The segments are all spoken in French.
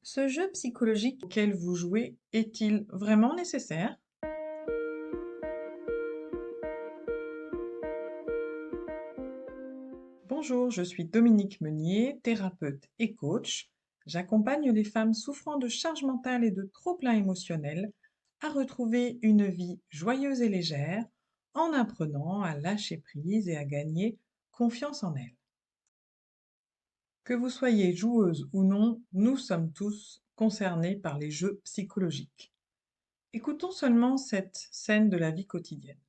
Ce jeu psychologique auquel vous jouez est-il vraiment nécessaire? Bonjour, je suis Dominique Meunier, thérapeute et coach. J'accompagne les femmes souffrant de charge mentale et de trop-plein émotionnel à retrouver une vie joyeuse et légère en apprenant à lâcher prise et à gagner confiance en elles. Que vous soyez joueuse ou non, nous sommes tous concernés par les jeux psychologiques. Écoutons seulement cette scène de la vie quotidienne.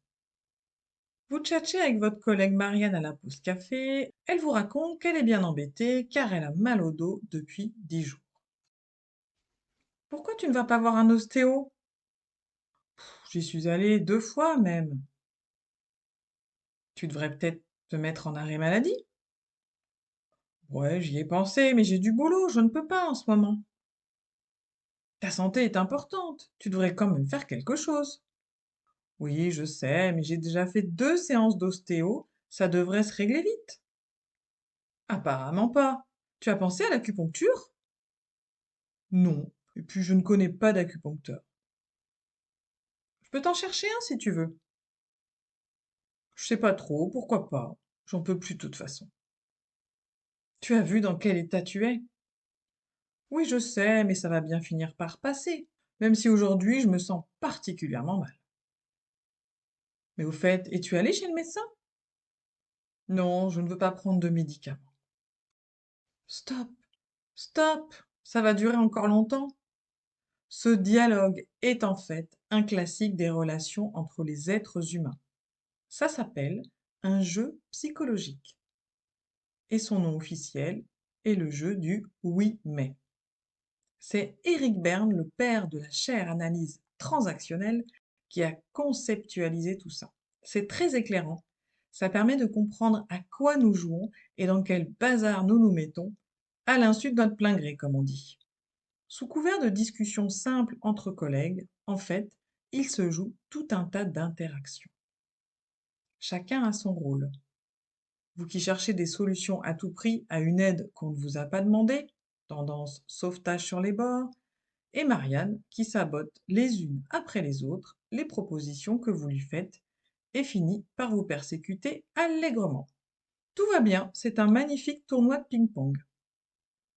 Vous tchatchez avec votre collègue Marianne à la pause café. Elle vous raconte qu'elle est bien embêtée car elle a mal au dos depuis 10 jours. Pourquoi tu ne vas pas voir un ostéo? J'y suis allée 2 fois même. Tu devrais peut-être te mettre en arrêt maladie? Ouais, j'y ai pensé, mais j'ai du boulot, je ne peux pas en ce moment. Ta santé est importante, tu devrais quand même faire quelque chose. Oui, je sais, mais j'ai déjà fait 2 séances d'ostéo, ça devrait se régler vite. Apparemment pas. Tu as pensé à l'acupuncture? Non. Et puis je ne connais pas d'acupuncteur. Je peux t'en chercher un si tu veux. Je sais pas trop, pourquoi pas. J'en peux plus de toute façon. Tu as vu dans quel état tu es? Oui, je sais, mais ça va bien finir par passer. Même si aujourd'hui je me sens particulièrement mal. Mais au fait, es-tu allé chez le médecin? Non, je ne veux pas prendre de médicaments. Stop, stop, ça va durer encore longtemps. Ce dialogue est en fait un classique des relations entre les êtres humains. Ça s'appelle un jeu psychologique. Et son nom officiel est le jeu du oui mais. C'est Eric Berne, le père de la chère analyse transactionnelle, qui a conceptualisé tout ça. C'est très éclairant. Ça permet de comprendre à quoi nous jouons et dans quel bazar nous nous mettons, à l'insu de notre plein gré, comme on dit. Sous couvert de discussions simples entre collègues, en fait, il se joue tout un tas d'interactions. Chacun a son rôle. Vous qui cherchez des solutions à tout prix à une aide qu'on ne vous a pas demandée, tendance sauvetage sur les bords, et Marianne qui sabote les unes après les autres les propositions que vous lui faites et finit par vous persécuter allègrement. Tout va bien, c'est un magnifique tournoi de ping-pong.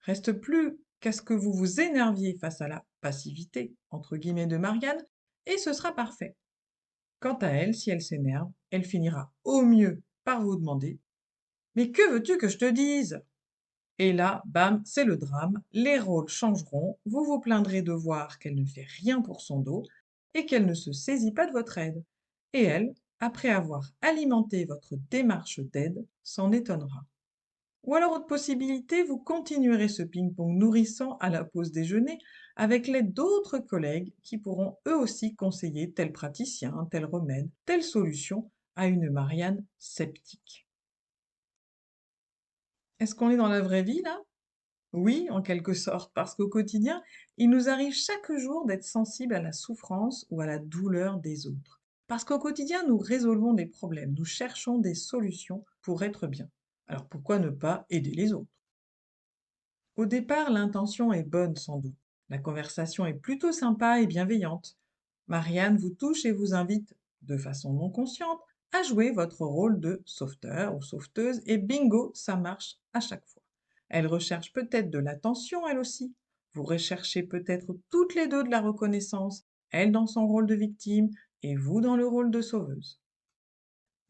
Reste plus qu'à ce que vous vous énerviez face à la passivité, entre guillemets, de Marianne, et ce sera parfait. Quant à elle, si elle s'énerve, elle finira au mieux par vous demander: mais que veux-tu que je te dise? Et là, bam, c'est le drame, les rôles changeront, vous vous plaindrez de voir qu'elle ne fait rien pour son dos et qu'elle ne se saisit pas de votre aide. Et elle, après avoir alimenté votre démarche d'aide, s'en étonnera. Ou alors, autre possibilité, vous continuerez ce ping-pong nourrissant à la pause déjeuner avec l'aide d'autres collègues qui pourront eux aussi conseiller tel praticien, tel remède, telle solution à une Marianne sceptique. Est-ce qu'on est dans la vraie vie là? Oui, en quelque sorte, parce qu'au quotidien, il nous arrive chaque jour d'être sensible à la souffrance ou à la douleur des autres. Parce qu'au quotidien, nous résolvons des problèmes, nous cherchons des solutions pour être bien. Alors pourquoi ne pas aider les autres? Au départ, l'intention est bonne sans doute. La conversation est plutôt sympa et bienveillante. Marianne vous touche et vous invite, de façon non consciente, à jouer votre rôle de sauveteur ou sauveteuse et bingo, ça marche à chaque fois. Elle recherche peut-être de l'attention, elle aussi. Vous recherchez peut-être toutes les deux de la reconnaissance, elle dans son rôle de victime et vous dans le rôle de sauveuse.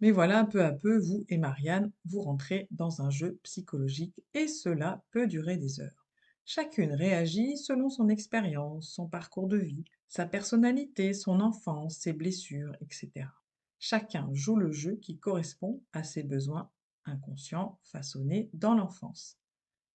Mais voilà, peu à peu, vous et Marianne, vous rentrez dans un jeu psychologique et cela peut durer des heures. Chacune réagit selon son expérience, son parcours de vie, sa personnalité, son enfance, ses blessures, etc. Chacun joue le jeu qui correspond à ses besoins inconscients façonnés dans l'enfance.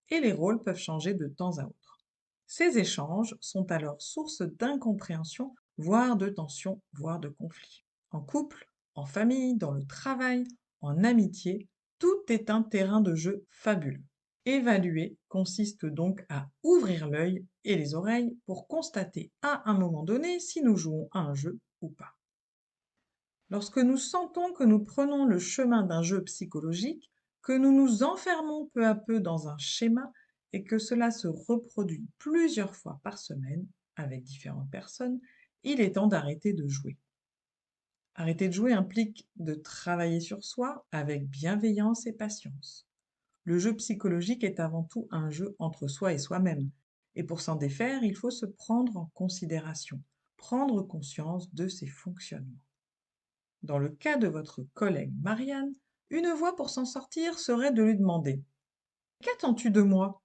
Et les rôles peuvent changer de temps à autre. Ces échanges sont alors source d'incompréhension, voire de tension, voire de conflit. En couple, en famille, dans le travail, en amitié, tout est un terrain de jeu fabuleux. Évaluer consiste donc à ouvrir l'œil et les oreilles pour constater à un moment donné si nous jouons à un jeu ou pas. Lorsque nous sentons que nous prenons le chemin d'un jeu psychologique, que nous nous enfermons peu à peu dans un schéma, et que cela se reproduit plusieurs fois par semaine avec différentes personnes, il est temps d'arrêter de jouer. Arrêter de jouer implique de travailler sur soi avec bienveillance et patience. Le jeu psychologique est avant tout un jeu entre soi et soi-même. Et pour s'en défaire, il faut se prendre en considération, prendre conscience de ses fonctionnements. Dans le cas de votre collègue Marianne, une voie pour s'en sortir serait de lui demander: qu'attends-tu de moi?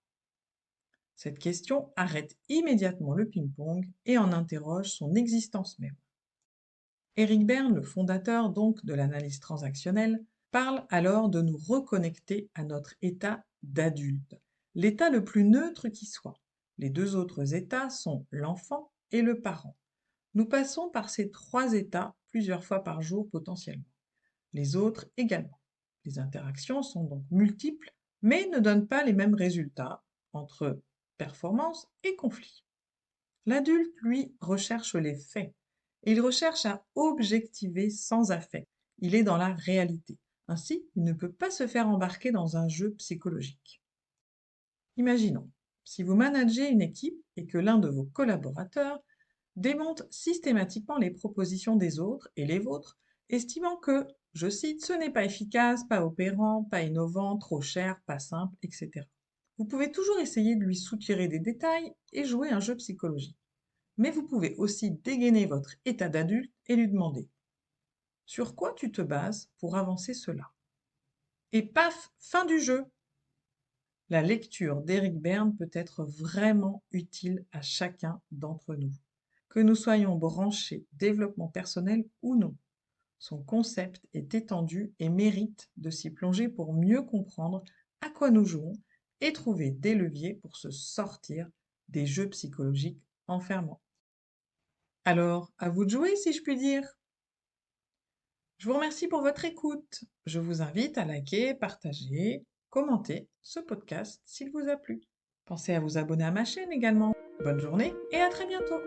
Cette question arrête immédiatement le ping-pong et en interroge son existence même. Eric Berne, le fondateur donc de l'analyse transactionnelle, parle alors de nous reconnecter à notre état d'adulte, l'état le plus neutre qui soit. Les deux autres états sont l'enfant et le parent. Nous passons par ces trois états plusieurs fois par jour potentiellement. Les autres également. Les interactions sont donc multiples, mais ne donnent pas les mêmes résultats entre performance et conflit. L'adulte, lui, recherche les faits. Et il recherche à objectiver sans affect. Il est dans la réalité. Ainsi, il ne peut pas se faire embarquer dans un jeu psychologique. Imaginons, si vous managez une équipe et que l'un de vos collaborateurs démonte systématiquement les propositions des autres et les vôtres, estimant que, je cite, ce n'est pas efficace, pas opérant, pas innovant, trop cher, pas simple, etc. Vous pouvez toujours essayer de lui soutirer des détails et jouer un jeu psychologique. Mais vous pouvez aussi dégainer votre état d'adulte et lui demander: sur quoi tu te bases pour avancer cela? Et paf, fin du jeu! La lecture d'Eric Berne peut être vraiment utile à chacun d'entre nous, que nous soyons branchés développement personnel ou non. Son concept est étendu et mérite de s'y plonger pour mieux comprendre à quoi nous jouons et trouver des leviers pour se sortir des jeux psychologiques enfermants. Alors, à vous de jouer, si je puis dire. Je vous remercie pour votre écoute. Je vous invite à liker, partager, commenter ce podcast s'il vous a plu. Pensez à vous abonner à ma chaîne également. Bonne journée et à très bientôt.